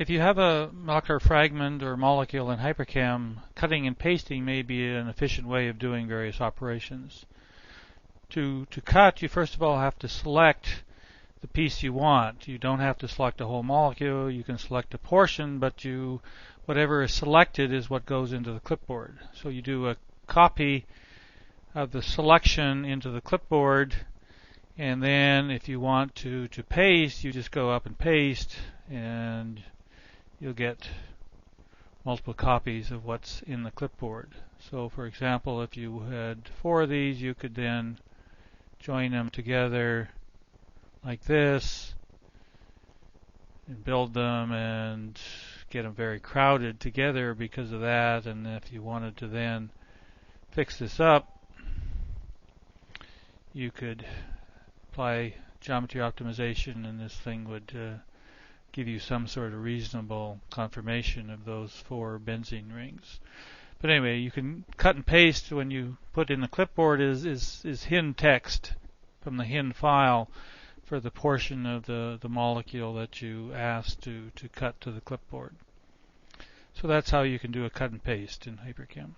If you have a molecular fragment or molecule in HyperChem, cutting and pasting may be an efficient way of doing various operations. To cut, you first of all have to select the piece you want. You don't have to select a whole molecule. You can select a portion, but whatever is selected is what goes into the clipboard. So you do a copy of the selection into the clipboard, and then if you want to paste, you just go up and paste, and you'll get multiple copies of what's in the clipboard. So for example, if you had 4 of these, you could then join them together like this and build them and get them very crowded together because of that. And if you wanted to then fix this up, you could apply geometry optimization, and this thing would give you some sort of reasonable conformation of those 4 benzene rings. But anyway, you can cut and paste. When you put in the clipboard is hidden text from the hidden file for the portion of the molecule that you asked to cut to the clipboard. So that's how you can do a cut and paste in HyperChem.